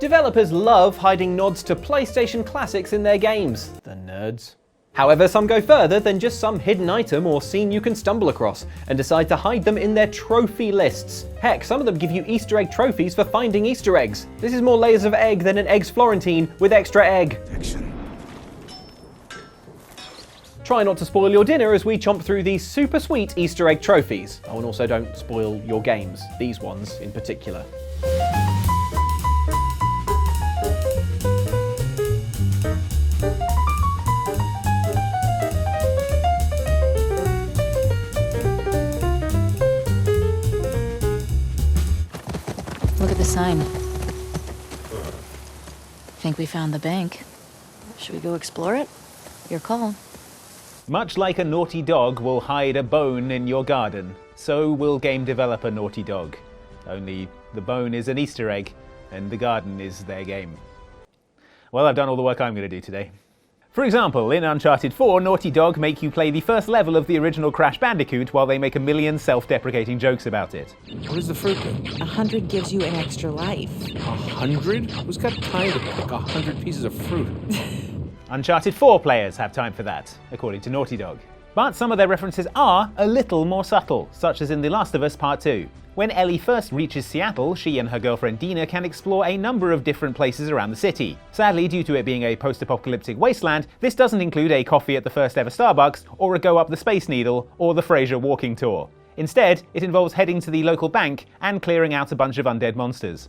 Developers love hiding nods to PlayStation classics in their games. The nerds. However, some go further than just some hidden item or scene you can stumble across, and decide to hide them in their trophy lists. Heck, some of them give you Easter egg trophies for finding Easter eggs. This is more layers of egg than an Eggs Florentine with extra egg. Try not to spoil your dinner as we chomp through these super sweet Easter egg trophies. Oh, and also don't spoil your games, these ones in particular. Look at the sign. Think we found the bank. Should we go explore it? Your call. Much like a naughty dog will hide a bone in your garden, so will game developer Naughty Dog. Only the bone is an Easter egg, and the garden is their game. Well, I've done all the work I'm going to do today. For example, in Uncharted 4, Naughty Dog make you play the first level of the original Crash Bandicoot while they make a million self-deprecating jokes about it. What does the fruit do? 100 gives you an extra life. 100? Who's got time to pick 100 pieces of fruit? Uncharted 4 players have time for that, according to Naughty Dog. But some of their references are a little more subtle, such as in The Last of Us Part 2. When Ellie first reaches Seattle, she and her girlfriend Dina can explore a number of different places around the city. Sadly, due to it being a post-apocalyptic wasteland, this doesn't include a coffee at the first ever Starbucks, or a go up the Space Needle, or the Fraser walking tour. Instead, it involves heading to the local bank and clearing out a bunch of undead monsters.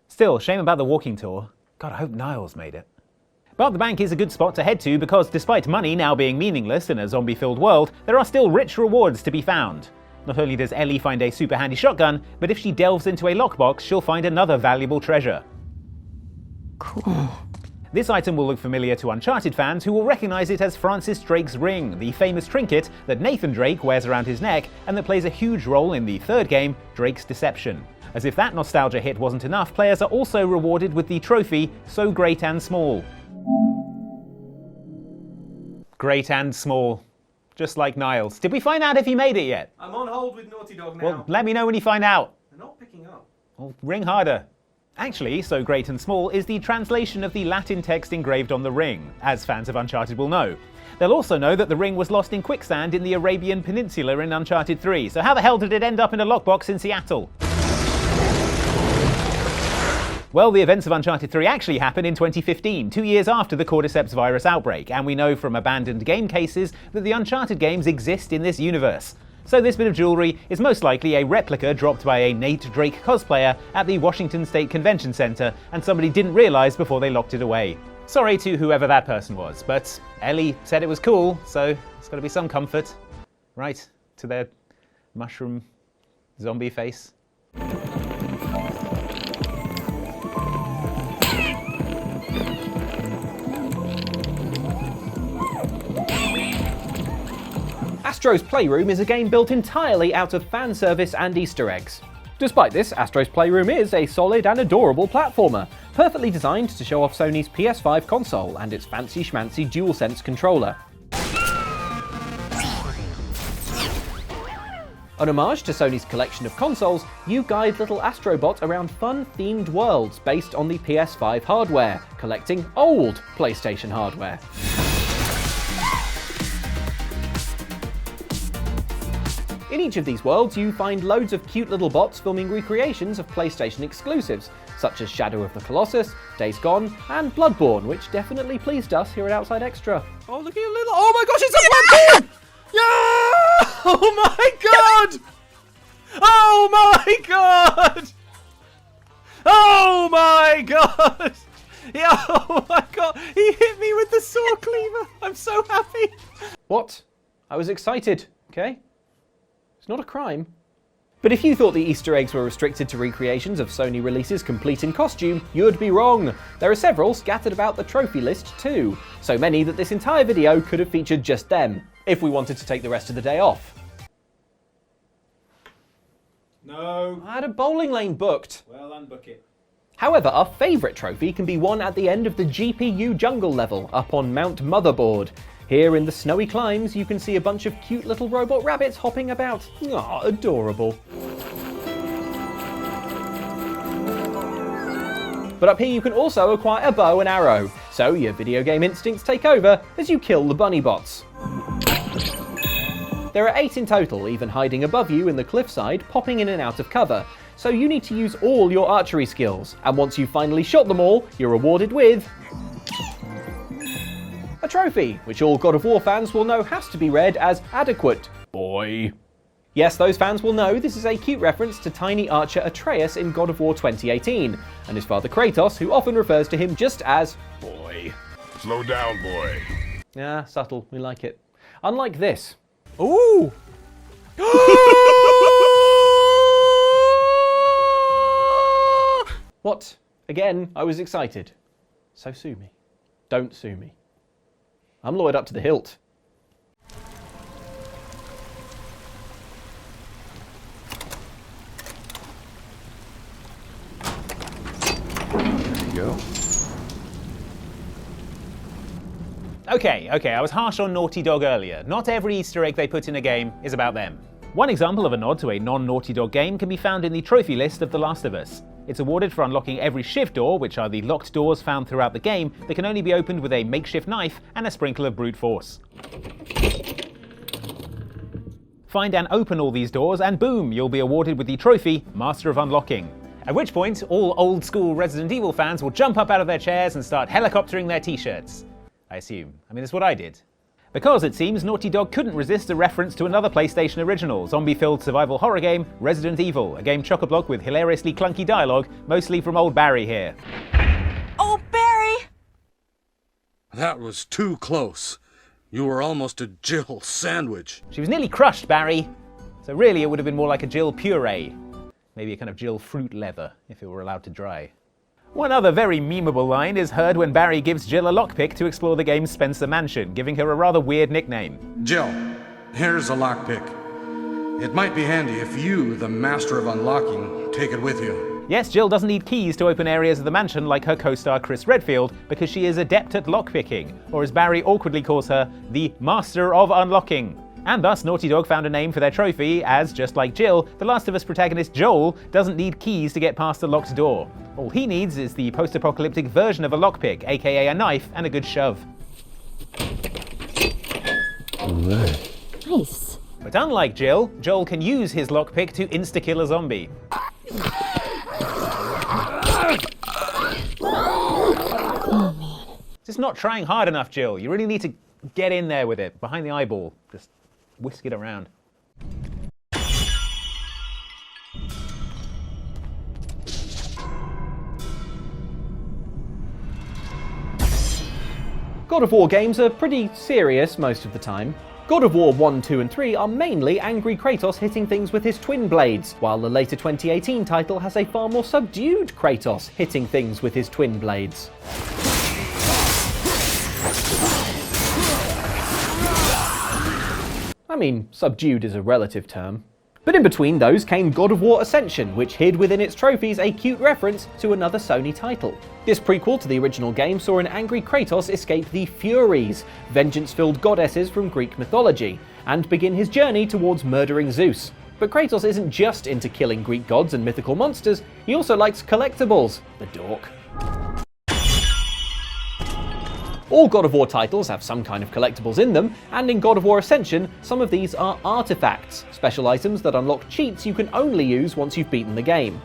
Still, shame about the walking tour. God, I hope Niles made it. But the bank is a good spot to head to because despite money now being meaningless in a zombie-filled world, there are still rich rewards to be found. Not only does Ellie find a super handy shotgun, but if she delves into a lockbox, she'll find another valuable treasure. Cool. This item will look familiar to Uncharted fans who will recognise it as Francis Drake's ring, the famous trinket that Nathan Drake wears around his neck and that plays a huge role in the third game, Drake's Deception. As if that nostalgia hit wasn't enough, players are also rewarded with the trophy, So Great and Small. Great and small. Just like Niles. Did we find out if he made it yet? I'm on hold with Naughty Dog now. Well, let me know when you find out. They're not picking up. Well, ring harder. Actually, So Great and Small is the translation of the Latin text engraved on the ring, as fans of Uncharted will know. They'll also know that the ring was lost in quicksand in the Arabian Peninsula in Uncharted 3, so how the hell did it end up in a lockbox in Seattle? Well, the events of Uncharted 3 actually happened in 2015, 2 years after the Cordyceps virus outbreak, and we know from abandoned game cases that the Uncharted games exist in this universe. So this bit of jewellery is most likely a replica dropped by a Nate Drake cosplayer at the Washington State Convention Center, and somebody didn't realise before they locked it away. Sorry to whoever that person was, but Ellie said it was cool, so it's got to be some comfort. Right, to their mushroom zombie face. Astro's Playroom is a game built entirely out of fan service and Easter eggs. Despite this, Astro's Playroom is a solid and adorable platformer, perfectly designed to show off Sony's PS5 console and its fancy schmancy DualSense controller. An homage to Sony's collection of consoles, you guide little Astrobot around fun-themed worlds based on the PS5 hardware, collecting old PlayStation hardware. In each of these worlds, you find loads of cute little bots filming recreations of PlayStation exclusives, such as Shadow of the Colossus, Days Gone, and Bloodborne, which definitely pleased us here at Outside Extra. Oh, look at your little... Oh my gosh, it's a Bloodborne! Yeah! Oh my god! Oh my god! Oh my god! Yeah, oh my god! He hit me with the saw cleaver! I'm so happy! What? I was excited, okay? It's not a crime. But if you thought the Easter eggs were restricted to recreations of Sony releases complete in costume, you'd be wrong. There are several scattered about the trophy list too. So many that this entire video could have featured just them, if we wanted to take the rest of the day off. No. I had a bowling lane booked. Well, unbook it. However, our favourite trophy can be won at the end of the GPU jungle level up on Mount Motherboard. Here in the snowy climbs, you can see a bunch of cute little robot rabbits hopping about. Aw, adorable. But up here you can also acquire a bow and arrow, so your video game instincts take over as you kill the bunny bots. There are 8 in total, even hiding above you in the cliffside, popping in and out of cover, so you need to use all your archery skills, and once you've finally shot them all, you're rewarded with a trophy, which all God of War fans will know has to be read as adequate, boy. Yes, those fans will know this is a cute reference to tiny archer Atreus in God of War 2018, and his father Kratos, who often refers to him just as boy. Slow down, boy. Ah, subtle, we like it. Unlike this. Ooh! What? Again, I was excited. So sue me. Don't sue me. I'm lawyered up to the hilt. There you go. Okay, I was harsh on Naughty Dog earlier. Not every Easter egg they put in a game is about them. One example of a nod to a non-Naughty Dog game can be found in the trophy list of The Last of Us. It's awarded for unlocking every shiv door, which are the locked doors found throughout the game that can only be opened with a makeshift knife and a sprinkle of brute force. Find and open all these doors and boom, you'll be awarded with the trophy Master of Unlocking. At which point, all old school Resident Evil fans will jump up out of their chairs and start helicoptering their t-shirts. I assume. I mean, that's what I did. Because it seems Naughty Dog couldn't resist a reference to another PlayStation original, zombie-filled survival horror game, Resident Evil, a game chock-a-block with hilariously clunky dialogue, mostly from old Barry here. Oh, Barry! That was too close. You were almost a Jill sandwich. She was nearly crushed, Barry. So really it would have been more like a Jill puree. Maybe a kind of Jill fruit leather, if it were allowed to dry. One other very memeable line is heard when Barry gives Jill a lockpick to explore the game's Spencer Mansion, giving her a rather weird nickname. Jill, here's a lockpick. It might be handy if you, the Master of Unlocking, take it with you. Yes, Jill doesn't need keys to open areas of the mansion like her co-star Chris Redfield, because she is adept at lockpicking, or as Barry awkwardly calls her, the Master of Unlocking. And thus, Naughty Dog found a name for their trophy, as, just like Jill, The Last of Us protagonist Joel doesn't need keys to get past a locked door. All he needs is the post-apocalyptic version of a lockpick, aka a knife and a good shove. Nice. But unlike Jill, Joel can use his lockpick to insta-kill a zombie. Oh, man. Just not trying hard enough, Jill. You really need to get in there with it, behind the eyeball. Just whisk it around. God of War games are pretty serious most of the time. God of War 1, 2 and 3 are mainly angry Kratos hitting things with his twin blades, while the later 2018 title has a far more subdued Kratos hitting things with his twin blades. I mean, subdued is a relative term. But in between those came God of War Ascension, which hid within its trophies a cute reference to another Sony title. This prequel to the original game saw an angry Kratos escape the Furies, vengeance-filled goddesses from Greek mythology, and begin his journey towards murdering Zeus. But Kratos isn't just into killing Greek gods and mythical monsters, he also likes collectibles, the dork. All God of War titles have some kind of collectibles in them, and in God of War Ascension, some of these are artifacts, special items that unlock cheats you can only use once you've beaten the game.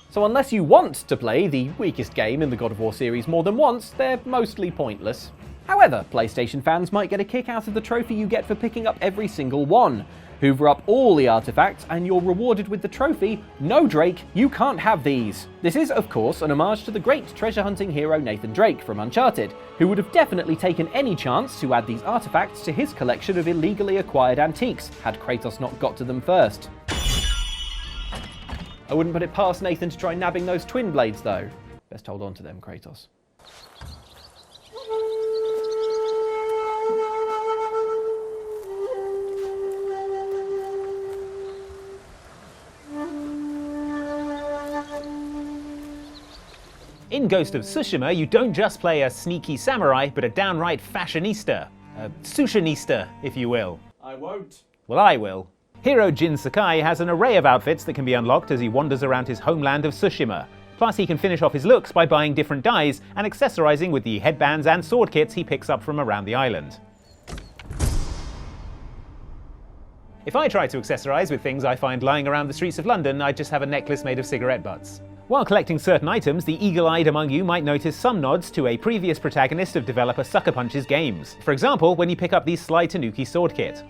So unless you want to play the weakest game in the God of War series more than once, they're mostly pointless. However, PlayStation fans might get a kick out of the trophy you get for picking up every single one. Hoover up all the artifacts and you're rewarded with the trophy, "No Drake, you can't have these." This is, of course, an homage to the great treasure hunting hero Nathan Drake from Uncharted, who would have definitely taken any chance to add these artifacts to his collection of illegally acquired antiques, had Kratos not got to them first. I wouldn't put it past Nathan to try nabbing those twin blades though. Best hold on to them, Kratos. In Ghost of Tsushima, you don't just play a sneaky samurai, but a downright fashionista. A sushionista, if you will. I won't. Well, I will. Hero Jin Sakai has an array of outfits that can be unlocked as he wanders around his homeland of Tsushima. Plus, he can finish off his looks by buying different dyes and accessorizing with the headbands and sword kits he picks up from around the island. If I try to accessorize with things I find lying around the streets of London, I'd just have a necklace made of cigarette butts. While collecting certain items, the eagle-eyed among you might notice some nods to a previous protagonist of developer Sucker Punch's games. For example, when you pick up the Sly Tanuki sword kit.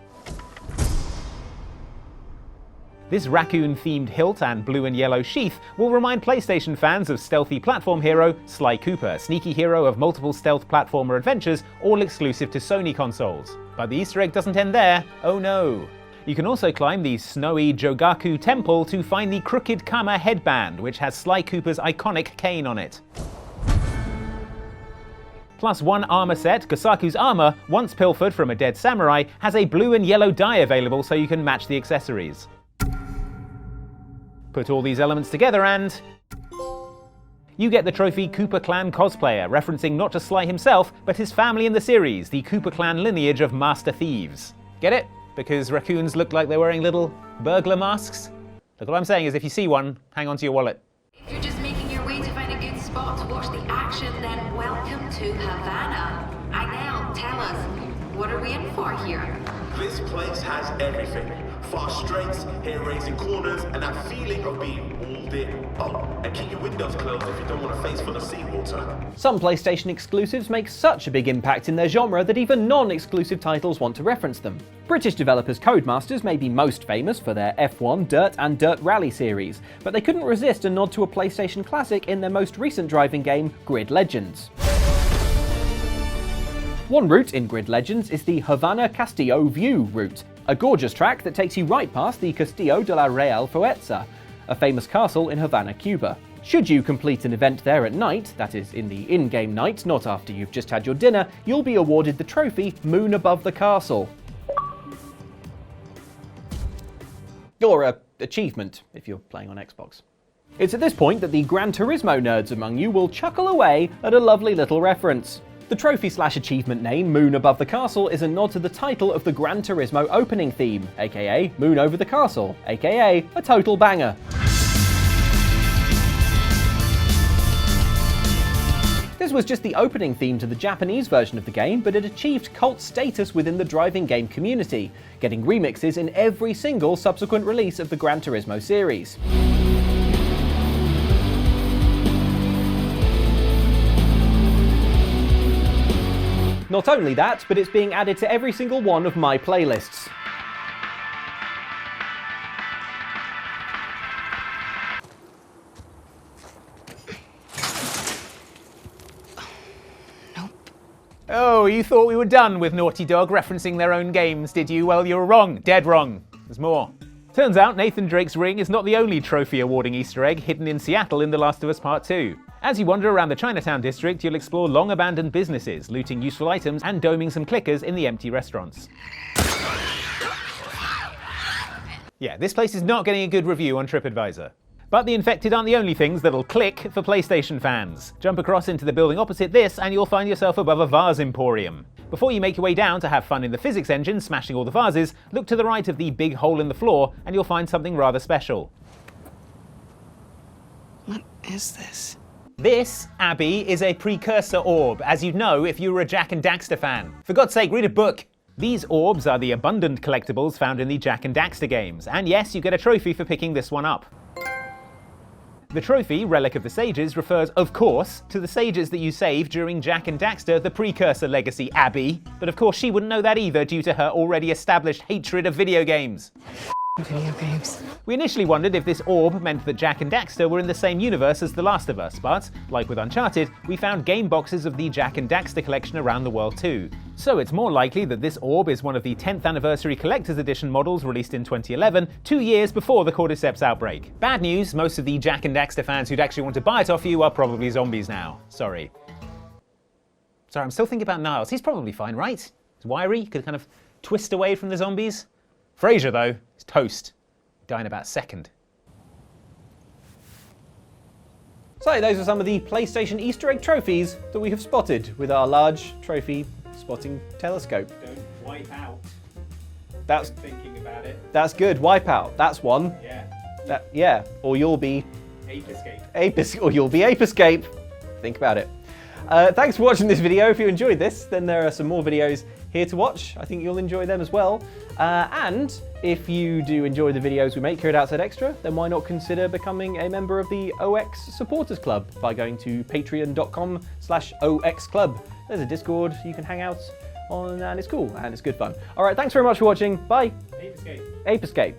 This raccoon-themed hilt and blue and yellow sheath will remind PlayStation fans of stealthy platform hero Sly Cooper, sneaky hero of multiple stealth platformer adventures, all exclusive to Sony consoles. But the Easter egg doesn't end there. Oh no. You can also climb the snowy Jogaku Temple to find the Crooked Kama headband, which has Sly Cooper's iconic cane on it. Plus, one armor set, Gosaku's armor, once pilfered from a dead samurai, has a blue and yellow dye available so you can match the accessories. Put all these elements together and you get the trophy Cooper Clan Cosplayer, referencing not just Sly himself, but his family in the series, the Cooper Clan lineage of master thieves. Get it? Because raccoons look like they're wearing little burglar masks? Look, what I'm saying is if you see one, hang on to your wallet. If you're just making your way to find a good spot to watch the action, then welcome to Havana. Now, tell us, what are we in for here? This place has everything. Fast straights, hair-raising corners, and that feeling of being walled in. Oh, and keep your windows closed if you don't want a face full of seawater. Some PlayStation exclusives make such a big impact in their genre that even non-exclusive titles want to reference them. British developers Codemasters may be most famous for their F1, Dirt and Dirt Rally series, but they couldn't resist a nod to a PlayStation classic in their most recent driving game, Grid Legends. One route in Grid Legends is the Havana Castillo View route, a gorgeous track that takes you right past the Castillo de la Real Fuerza, a famous castle in Havana, Cuba. Should you complete an event there at night, that is in the in-game night, not after you've just had your dinner, you'll be awarded the trophy Moon Above the Castle. Or a achievement, if you're playing on Xbox. It's at this point that the Gran Turismo nerds among you will chuckle away at a lovely little reference. The trophy/achievement name, Moon Above the Castle, is a nod to the title of the Gran Turismo opening theme, aka Moon Over the Castle, aka a total banger. This was just the opening theme to the Japanese version of the game, but it achieved cult status within the driving game community, getting remixes in every single subsequent release of the Gran Turismo series. Not only that, but it's being added to every single one of my playlists. Oh, you thought we were done with Naughty Dog referencing their own games, did you? Well, you were wrong. Dead wrong. There's more. Turns out Nathan Drake's ring is not the only trophy-awarding Easter egg hidden in Seattle in The Last of Us Part 2. As you wander around the Chinatown district, you'll explore long-abandoned businesses, looting useful items and doming some clickers in the empty restaurants. Yeah, this place is not getting a good review on TripAdvisor. But the infected aren't the only things that'll click for PlayStation fans. Jump across into the building opposite this and you'll find yourself above a vase emporium. Before you make your way down to have fun in the physics engine smashing all the vases, look to the right of the big hole in the floor and you'll find something rather special. What is this? This, Abby, is a precursor orb, as you'd know if you were a Jak and Daxter fan. For God's sake, read a book! These orbs are the abundant collectibles found in the Jak and Daxter games, and yes, you get a trophy for picking this one up. The trophy, Relic of the Sages, refers, of course, to the sages that you saved during Jak and Daxter, the precursor legacy, Abby. But of course she wouldn't know that either due to her already established hatred of video games. Video games. We initially wondered if this orb meant that Jak and Daxter were in the same universe as The Last of Us, but, like with Uncharted, we found game boxes of the Jak and Daxter collection around the world too. So it's more likely that this orb is one of the 10th anniversary collector's edition models released in 2011, 2 years before the Cordyceps outbreak. Bad news, most of the Jak and Daxter fans who'd actually want to buy it off you are probably zombies now. Sorry, I'm still thinking about Niles. He's probably fine, right? He's wiry, could kind of twist away from the zombies. Fraser, though, is toast. Die in about a second. So those are some of the PlayStation Easter egg trophies that we have spotted with our large trophy spotting telescope. Don't wipe out. That's thinking about it. That's good. Wipeout. That's one. Yeah. Yeah. Or you'll be Ape Escape. or you'll be Ape Escape. Think about it. Thanks for watching this video. If you enjoyed this, then there are some more videos here to watch. I think you'll enjoy them as well. And if you do enjoy the videos we make here at Outside Extra, then why not consider becoming a member of the OX Supporters Club by going to patreon.com/OXClub. There's a Discord you can hang out on, and it's cool and it's good fun. All right, thanks very much for watching. Bye. Ape Escape. Ape Escape.